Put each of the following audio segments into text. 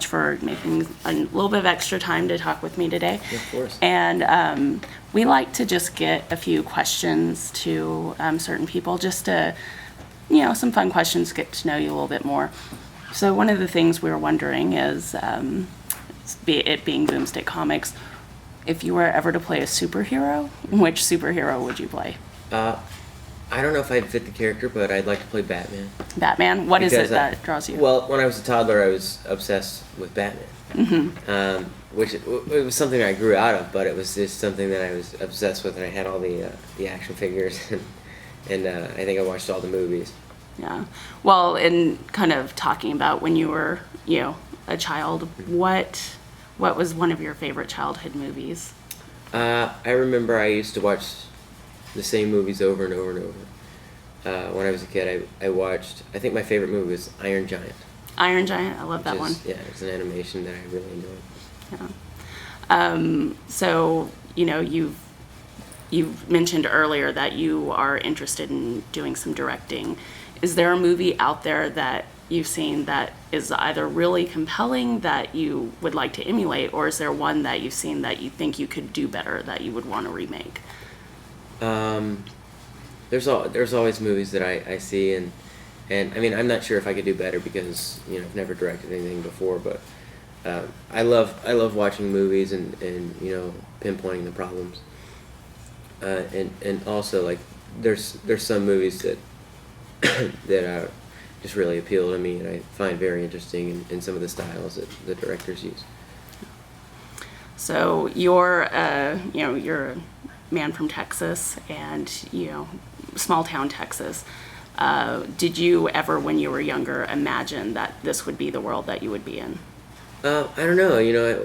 much for making a little bit of extra time to talk with me today. Of course. And we like to just get a few questions to certain people, just to, some fun questions, get to know you a little bit more. So one of the things we were wondering is, it being Boomstick Comics, if you were ever to play a superhero, which superhero would you play? I don't know if I'd fit the character, but I'd like to play Batman. Batman? What is it that draws you? Well, when I was a toddler, I was obsessed with Batman. Mm-hmm. Which it was something I grew out of, but it was just something that I was obsessed with, and I had all the action figures, and I think I watched all the movies. Yeah. Well, in kind of talking about when you were, a child, what was one of your favorite childhood movies? I remember I used to watch the same movies over and over and over. When I was a kid, I watched, I think my favorite movie was Iron Giant. Iron Giant, I love that one. Yeah, it's an animation that I really enjoyed. Yeah. So, you've mentioned earlier that you are interested in doing some directing. Is there a movie out there that you've seen that is either really compelling that you would like to emulate, or is there one that you've seen that you think you could do better that you would want to remake? There's always movies that I see, and I mean, I'm not sure if I could do better because I've never directed anything before, but I love watching movies and pinpointing the problems, and also like there's some movies that that just really appeal to me, and I find very interesting in some of the styles that the directors use. So you're you're a man from Texas, and small town Texas. Did you ever, when you were younger, imagine that this would be the world that you would be in? I don't know.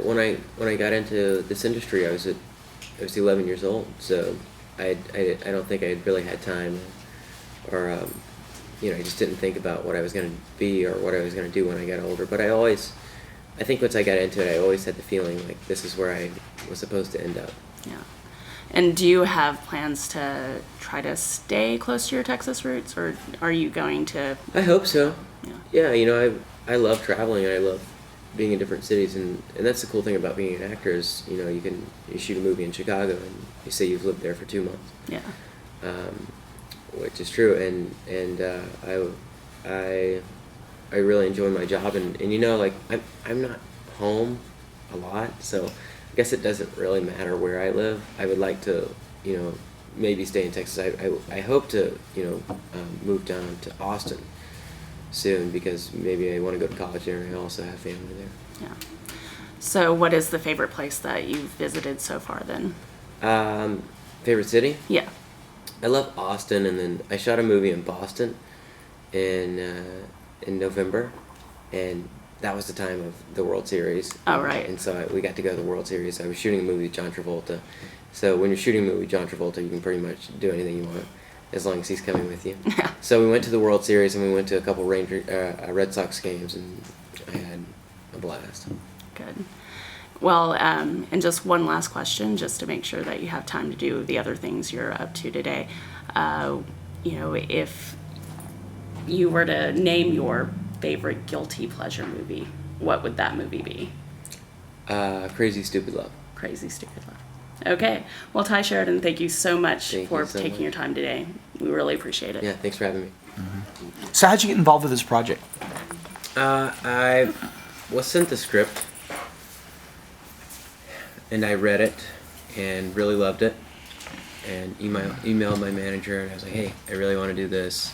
When I got into this industry, I was 11 years old, so I don't think I really had time, or I just didn't think about what I was going to be or what I was going to do when I got older. But I think once I got into it, I always had the feeling like this is where I was supposed to end up. Yeah. And do you have plans to try to stay close to your Texas roots, or are you going to? I hope so. Yeah. Yeah, I love traveling, and I love being in different cities, and that's the cool thing about being an actor is you shoot a movie in Chicago and you say you've lived there for 2 months. Yeah. Which is true, and I really enjoy my job, and like I'm not home a lot, so I guess it doesn't really matter where I live. I would like to maybe stay in Texas. I hope to move down to Austin soon because maybe I want to go to college there, and I also have family there. Yeah. So what is the favorite place that you've visited so far then? Favorite city? Yeah. I love Austin, and then I shot a movie in Boston in November, and that was the time of the World Series. Oh, right. And so we got to go to the World Series. I was shooting a movie with John Travolta. So when you're shooting a movie with John Travolta, you can pretty much do anything you want as long as he's coming with you. Yeah. So we went to the World Series, and we went to a couple Red Sox games, and I had a blast. Good. Well, and just one last question, just to make sure that you have time to do the other things you're up to today. If you were to name your favorite guilty pleasure movie, what would that movie be? Crazy Stupid Love. Crazy Stupid Love. Okay. Well, Tye Sheridan, thank you so much for taking your time today. We really appreciate it. Yeah, thanks for having me. Mm-hmm. So how'd you get involved with this project? I was sent the script, and I read it and really loved it, and emailed my manager, and I was like, hey, I really want to do this.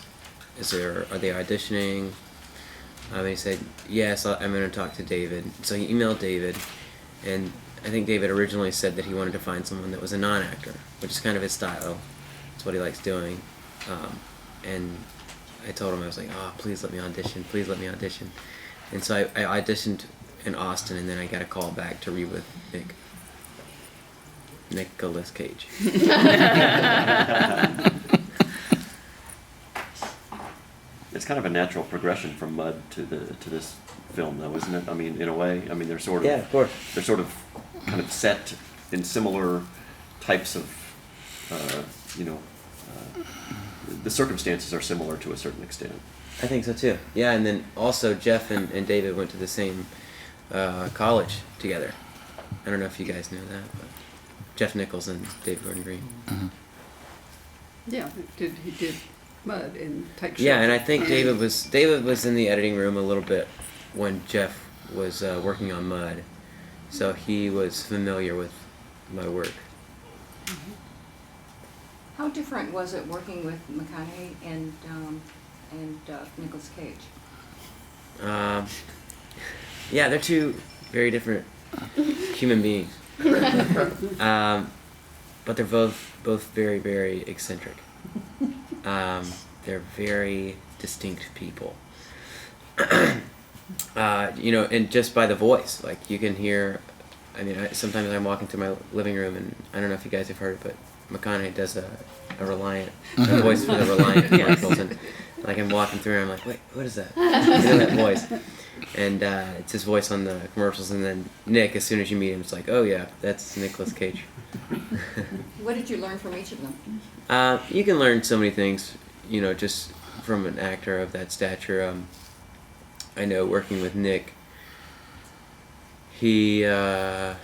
Are they auditioning? And he said, yes, I'm going to talk to David. So he emailed David, and I think David originally said that he wanted to find someone that was a non-actor, which is kind of his style. It's what he likes doing. And I told him, I was like, oh, please let me audition. And so I auditioned in Austin, and then I got a call back to read with Nicolas Cage. It's kind of a natural progression from Mud to this film, though, isn't it? I mean, in a way, they're sort of of course. They're sort of kind of set in similar types of the circumstances are similar to a certain extent. I think so too. Yeah, and then also Jeff and David went to the same college together. I don't know if you guys know that, but Jeff Nichols and David Gordon Green. Yeah, he did Mud and Take Shelter. Yeah, and I think David was in the editing room a little bit when Jeff was working on Mud, so he was familiar with my work. How different was it working with McConaughey and Nicolas Cage? Yeah, they're two very different human beings, but they're both very, very eccentric. They're very distinct people. And just by the voice, like you can hear. I mean, sometimes I'm walking through my living room, and I don't know if you guys have heard it, but McConaughey does a Reliant, a voice for the Reliant commercials, and like I'm walking through, and I'm like, wait, what is that? I know that voice, and it's his voice on the commercials, and then Nick, as soon as you meet him, it's like, oh yeah, that's Nicolas Cage. What did you learn from each of them? You can learn so many things, just from an actor of that stature. I know working with Nick, I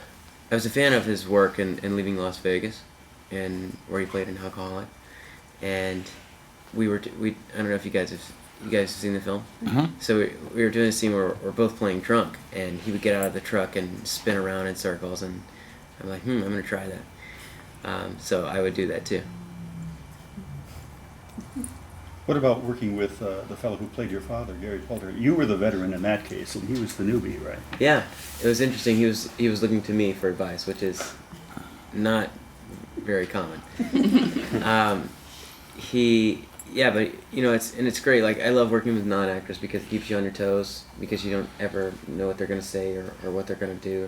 was a fan of his work in Leaving Las Vegas, and where he played an alcoholic, and I don't know if you guys have seen the film. So we were doing a scene where we're both playing drunk, and he would get out of the truck and spin around in circles, and I'm like, I'm gonna try that. So I would do that too. What about working with the fellow who played your father, Gary Poulter? You were the veteran in that case, and he was the newbie, right? Yeah, it was interesting. He was looking to me for advice, which is not very common. But it's great. Like I love working with non-actors because it keeps you on your toes, because you don't ever know what they're gonna say or what they're gonna do,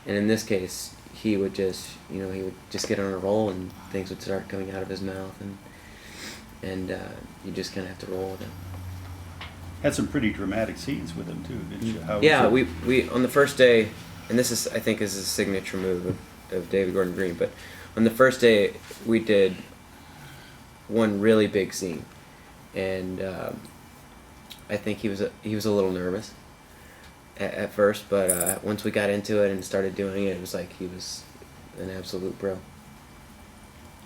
and in this case, he would just get on a roll and things would start coming out of his mouth, and you just kind of have to roll with him. Had some pretty dramatic scenes with him too, didn't you? How was Yeah, it? we on the first day, and this is I think is a signature move of David Gordon Green, but on the first day we did one really big scene, and I think he was a little nervous at first, but once we got into it and started doing it, it was like he was an absolute pro.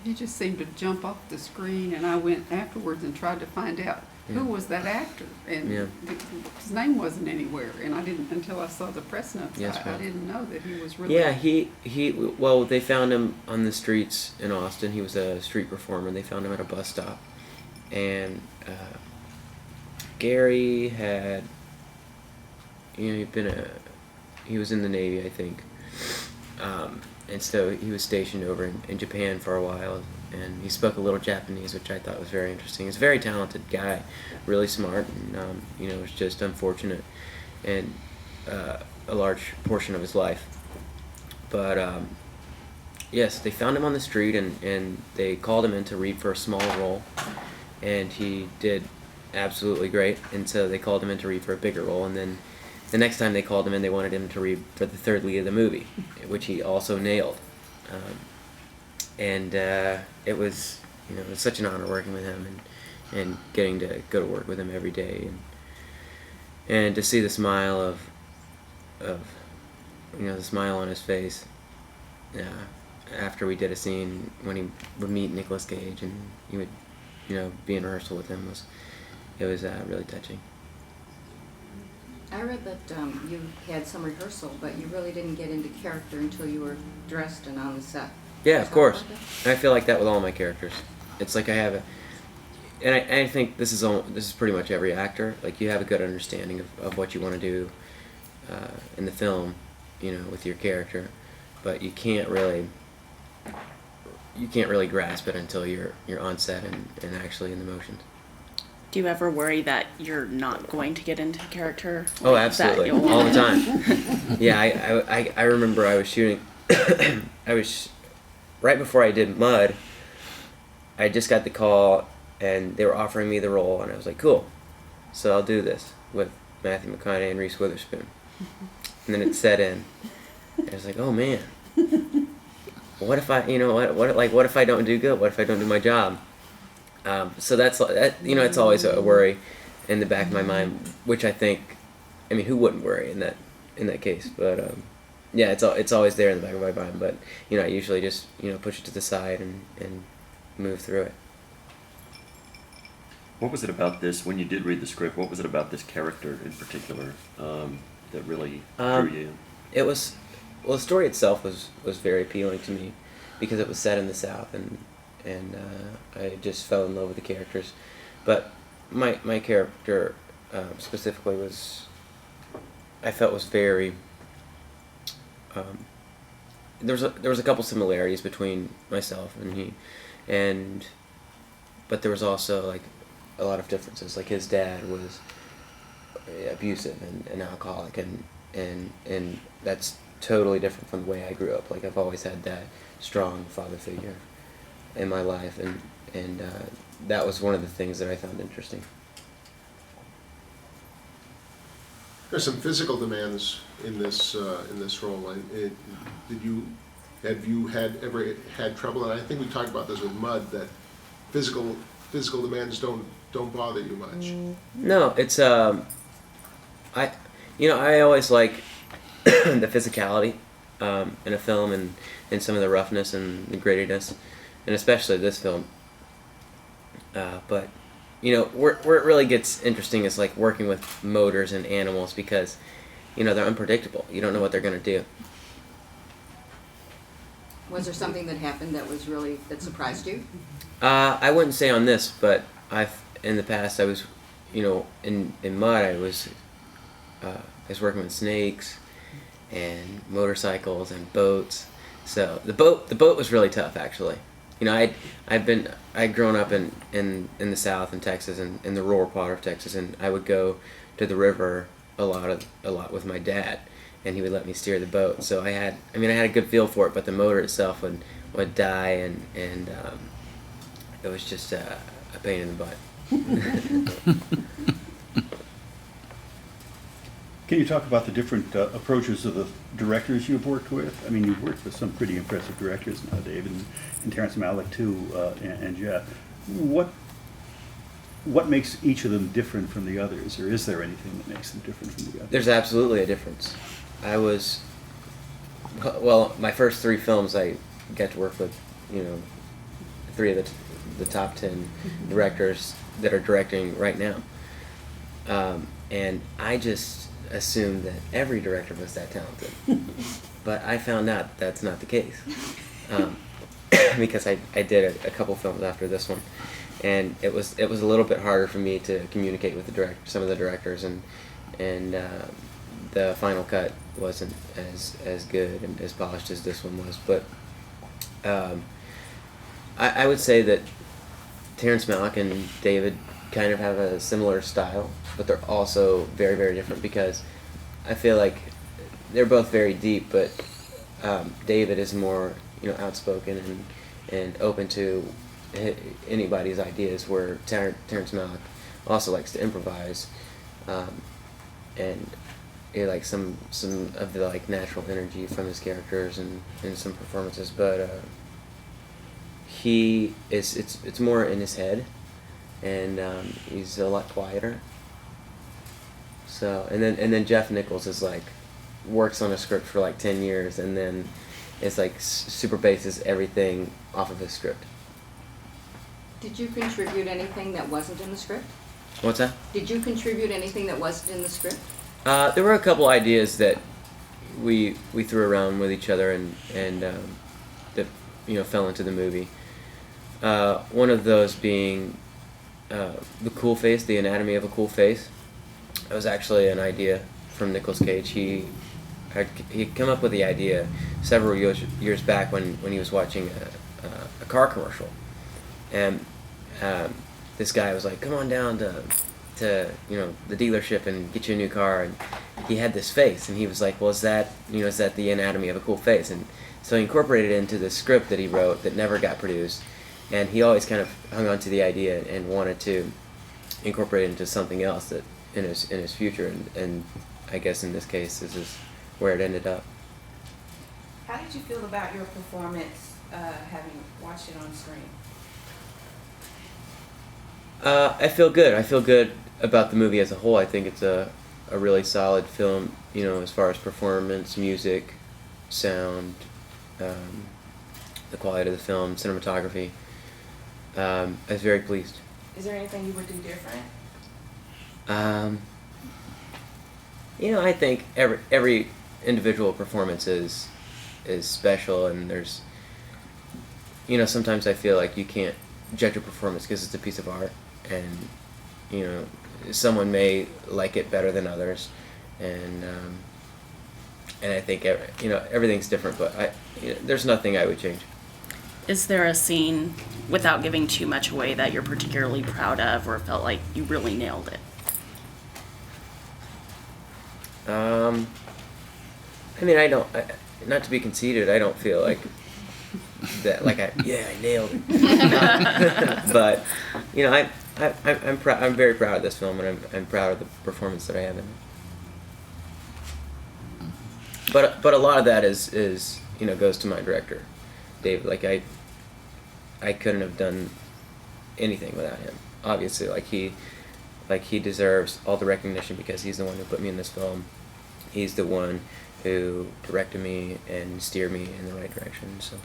He just seemed to jump off the screen, and I went afterwards and tried to find out who was that actor, and his name wasn't anywhere, and I didn't until I saw the press notes. Yes, I didn't know that he was really. Yeah, well, they found him on the streets in Austin. He was a street performer. They found him at a bus stop, and Gary had, he was in the Navy, I think. And so he was stationed over in Japan for a while, and he spoke a little Japanese, which I thought was very interesting. He's a very talented guy, really smart, and it was just unfortunate, and a large portion of his life. But yes, they found him on the street, and they called him in to read for a small role, and he did absolutely great, and so they called him in to read for a bigger role, and then the next time they called him in, they wanted him to read for the third lead of the movie, which he also nailed. It was such an honor working with him and getting to go to work with him every day, and to see the smile of the smile on his face after we did a scene when he would meet Nicolas Cage and he would be in rehearsal with him was really touching. I read that you had some rehearsal, but you really didn't get into character until you were dressed and on the set. Yeah, of course. And I feel like that with all my characters. It's like I have and I think this is pretty much every actor. Like you have a good understanding of what you want to do in the film, with your character, but you can't really grasp it until you're on set and actually in the motions. Do you ever worry that you're not going to get into character? Oh, Like, absolutely, that you'll- all the time. Yeah, I remember I was shooting. I was right before I did Mud. I just got the call, and they were offering me the role, and I was like, "Cool, so I'll do this with Matthew McConaughey and Reese Witherspoon." And then it set in. I was like, "Oh man, what if I, what if I don't do good? What if I don't do my job?" So that's it's always a worry in the back of my mind, which I think, who wouldn't worry in in that case. But yeah, it's always there in the back of my mind. But I usually just push it to the side and move through it. What was it about this, when you did read the script, what was it about this character in particular that really drew you in? It was, well, the story itself was very appealing to me because it was set in the South, and I just fell in love with the characters. But my character specifically I felt was very. There was a couple similarities between myself and he, but there was also like a lot of differences. Like his dad was abusive and alcoholic, and that's totally different from the way I grew up. Like I've always had that strong father figure in my life, and that was one of the things that I found interesting. There's some physical demands in this role. Have you ever had trouble? And I think we talked about this with Mud, that physical demands don't bother you much. No, it's I always like the physicality in a film, and some of the roughness and the grittiness, and especially this film. But where it really gets interesting is like working with motors and animals, because they're unpredictable. You don't know what they're going to do. Was there something that happened that surprised you? I wouldn't say on this, but in the past I was, in Mud I was working with snakes and motorcycles and boats. So the boat was really tough, actually. I'd grown up in the South in Texas, and in the rural part of Texas, and I would go to the river a lot with my dad, and he would let me steer the boat. So I had a good feel for it, but the motor itself would die, and it was just a pain in the butt. Can you talk about the different approaches of the directors you've worked with? I mean, you've worked with some pretty impressive directors now, David, and Terrence Malick too, and Jeff. What makes each of them different from the others, or is there anything that makes them different from the others? There's absolutely a difference. My first 3 films I got to work with, 3 of the top 10 directors that are directing right now. And I just assumed that every director was that talented. But I found out that's not the case. Because I did a couple films after this one. And it was a little bit harder for me to communicate with some of the directors, and the final cut wasn't as good and as polished as this one was. But I would say that Terrence Malick and David kind of have a similar style, but they're also very, very different, because I feel like they're both very deep, but David is more outspoken and open to anybody's ideas, where Terrence Malick also likes to improvise, and he likes some of the natural energy from his characters and some performances, but it's more in his head, and he's a lot quieter. So and then Jeff Nichols is works on a script for 10 years, and then it's super bases everything off of his script. Did you contribute anything that wasn't in the script? What's that? Did you contribute anything that wasn't in the script? There were a couple ideas that we threw around with each other, and that fell into the movie. One of those being the cool face, the anatomy of a cool face. That was actually an idea from Nic Cage. He'd come up with the idea several years back when he was watching a car commercial, and this guy was like, "Come on down to the dealership and get you a new car." And he had this face, and he was like, "Well, is that the anatomy of a cool face?" And so he incorporated it into the script that he wrote that never got produced, and he always kind of hung on to the idea and wanted to incorporate it into something else that in his future, and I guess in this case this is where it ended up. How did you feel about your performance, having watched it on screen? I feel good. I feel good about the movie as a whole. I think it's a a really solid film, you know, as far as performance, music, sound, the quality of the film, cinematography. I was very pleased. Is there anything you would do different? You know, I think every individual performance is special, and there's, you know, sometimes I feel like you can't judge a performance because it's a piece of art, and, you know, someone may like it better than others, and I think you know, everything's different, but you know, there's nothing I would change. Is there a scene, without giving too much away, that you're particularly proud of or felt like you really nailed it? I mean, not to be conceited, I don't feel like that, like I nailed it. But, you know, I'm very proud of this film, and I'm proud of the performance that I have in it. But a lot of that is you know, goes to my director, Dave. Like I couldn't have done anything without him. Obviously, like he deserves all the recognition because he's the one who put me in this film. He's the one who directed me and steered me in the right direction. So,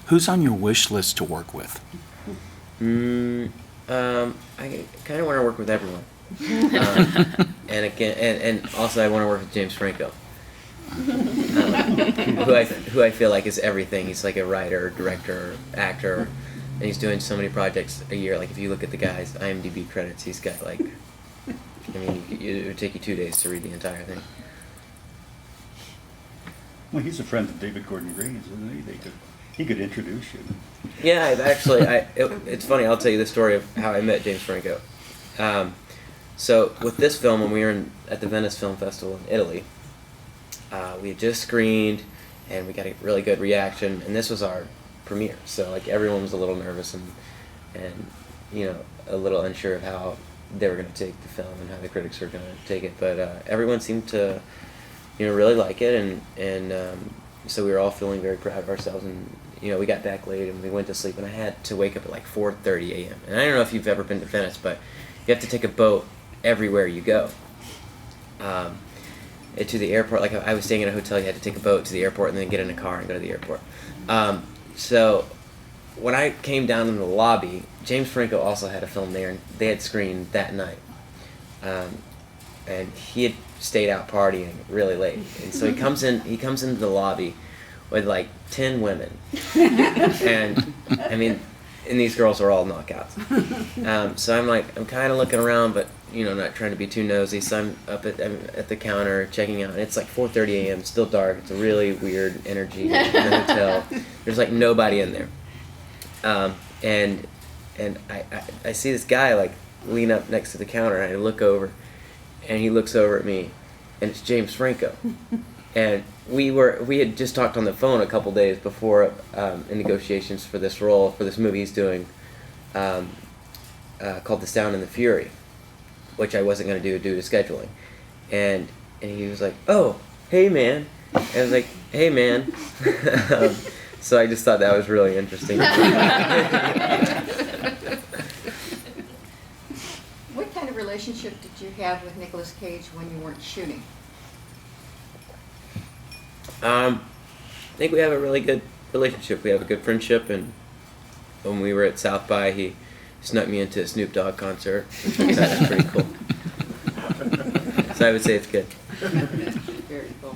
Who's on your wish list to work with? I kind of want to work with everyone. And again, and also I want to work with James Franco, who I feel like is everything. He's like a writer, director, actor, and he's doing so many projects a year. Like if you look at the guy's IMDb credits, he's got like, I mean, it would take you 2 days to read the entire thing. Well, he's a friend of David Gordon Green's, isn't he? He could introduce you. Yeah, it's funny. I'll tell you the story of how I met James Franco. So with this film, when we were at the Venice Film Festival in Italy, we had just screened, and we got a really good reaction. And this was our premiere, so like everyone was a little nervous and you know, a little unsure of how they were going to take the film and how the critics were going to take it. But everyone seemed to, you know, really like it, and so we were all feeling very proud of ourselves. And you know, we got back late and we went to sleep, and I had to wake up at like 4:30 a.m. And I don't know if you've ever been to Venice, but you have to take a boat everywhere you go. To the airport, like I was staying in a hotel, you had to take a boat to the airport and then get in a car and go to the airport. So when I came down in the lobby, James Franco also had a film there, and they had screened that night. And he had stayed out partying really late, and so he comes into the lobby with like 10 women, and I mean, and these girls are all knockouts. So I'm kind of looking around, but you know, not trying to be too nosy. So I'm up at the counter checking out, and it's like 4:30 a.m. Still dark. It's a really weird energy in the hotel. There's like nobody in there, and I see this guy like lean up next to the counter, and I look over, and he looks over at me, and it's James Franco. And we had just talked on the phone a couple days before in negotiations for this role, for this movie he's doing, called The Sound and the Fury, which I wasn't going to do due to scheduling. And he was like, "Oh, hey man." And I was like, "Hey man." So I just thought that was really interesting. What kind of relationship did you have with Nicolas Cage when you weren't shooting? I think we have a really good relationship. We have a good friendship, and when we were at South by, he snuck me into a Snoop Dogg concert, which I thought was pretty cool. So I would say it's good. Very cool.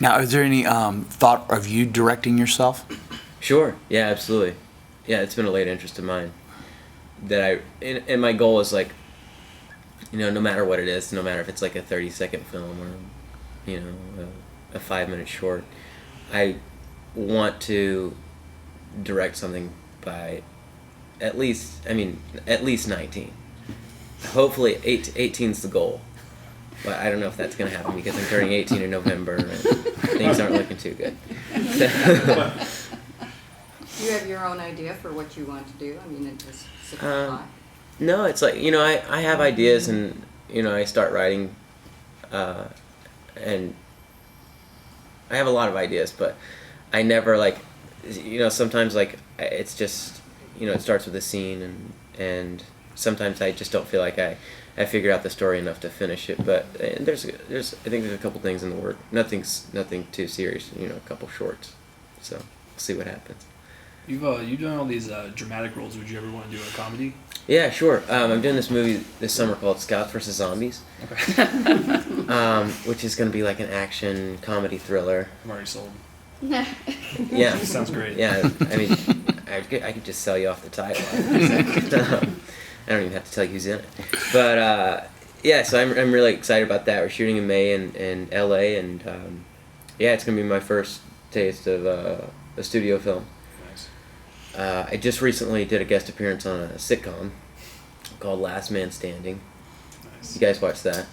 Now, is there any thought of you directing yourself? Sure. Yeah, absolutely. Yeah, it's been a late interest of mine. And my goal is like, you know, no matter what it is, no matter if it's like a 30-second film or, you know, a 5-minute short, I want to direct something by at least 19. Hopefully 18's the goal, but I don't know if that's going to happen because I'm turning 18 in November and things aren't looking too good. Do you have your own idea for what you want to do? I mean, it's a specific plot. No, it's like, you know, I have ideas, and, you know, I start writing, and I have a lot of ideas, but I never, like, you know, sometimes, like, it's just, you know, it starts with a scene, and sometimes I just don't feel like I I figured out the story enough to finish it. But there's I think there's a couple things in the work. Nothing too serious. You know, a couple shorts. So we'll see what happens. You've done all these dramatic roles. Would you ever want to do a comedy? Yeah, sure. I'm doing this movie this summer called Scouts vs. Zombies, Okay. which is going to be like an action comedy thriller. I'm already sold. Yeah. Sounds great. Yeah, I mean, I could just sell you off the title. I don't even have to tell you who's in it. But yeah, so I'm really excited about that. We're shooting in May in LA, and yeah, it's going to be my first taste of a studio film. Nice. I just recently did a guest appearance on a sitcom called Last Man Standing. Nice. You guys watched that?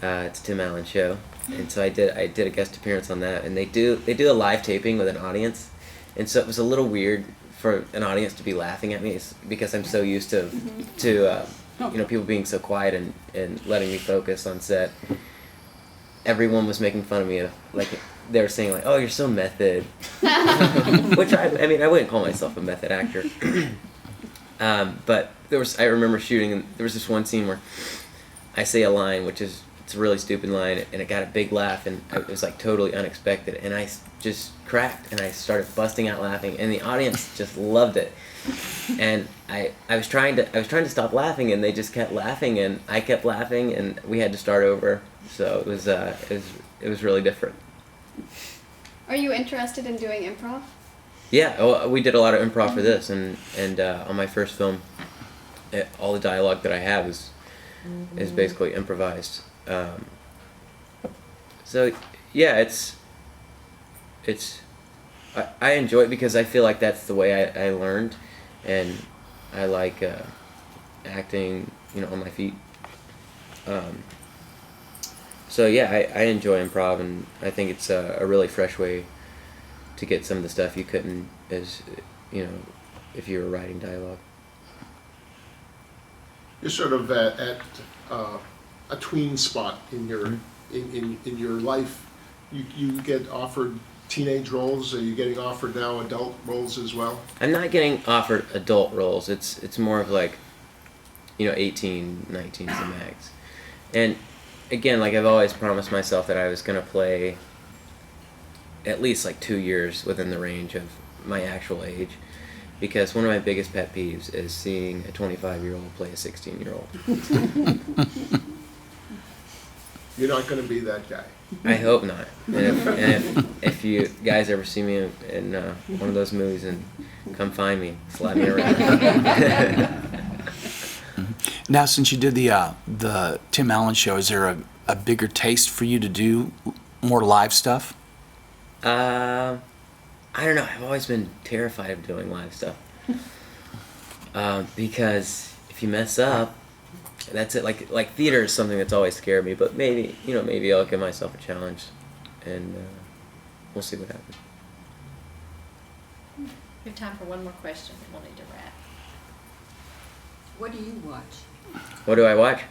It's a Tim Allen show, and so I did a guest appearance on that. And they do a live taping with an audience, and so it was a little weird for an audience to be laughing at me because I'm so used to you know, people being so quiet and letting me focus on set. Everyone was making fun of me, like they were saying like, "Oh, you're so method," which I mean I wouldn't call myself a method actor. But I remember shooting, and there was this one scene where I say a line, it's a really stupid line, and it got a big laugh, and it was like totally unexpected, and I just cracked, and I started busting out laughing, and the audience just loved it. And I was trying to stop laughing, and they just kept laughing, and I kept laughing, and we had to start over. So it was really different. Are you interested in doing improv? Yeah, we did a lot of improv for this, and on my first film, all the dialogue that I have is basically improvised. So yeah, I enjoy it because I feel like that's the way I learned, and I like acting, you know, on my feet. So yeah, I enjoy improv, and I think it's a really fresh way to get some of the stuff you couldn't, as you know, if you were writing dialogue. You're sort of at a tween spot in your in your life. You get offered teenage roles. Are you getting offered now adult roles as well? I'm not getting offered adult roles. It's more of like, you know, 18, 19 is the max. And again, like I've always promised myself that I was gonna play at least like 2 years within the range of my actual age, because one of my biggest pet peeves is seeing a 25-year-old play a 16-year-old. You're not going to be that guy. I hope not. And if you guys ever see me in one of those movies, and come find me, slap me around. Now, since you did the Tim Allen show, is there a bigger taste for you to do more live stuff? I don't know. I've always been terrified of doing live stuff. Because if you mess up, that's it. Like theater is something that's always scared me. But maybe I'll give myself a challenge, and we'll see what happens. We have time for one more question, and we'll need to wrap. What do you watch? What do I watch?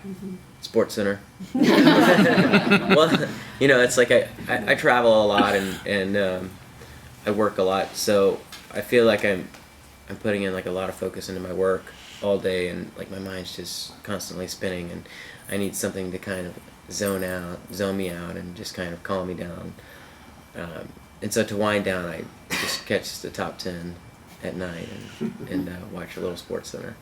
Sports Center. Well, you know, it's like I travel a lot, and I work a lot, so I feel like I'm putting in like a lot of focus into my work all day, and like my mind's just constantly spinning, and I need something to kind of zone me out, and just kind of calm me down. And so to wind down, I just catch the top 10 at night and watch a little Sports Center.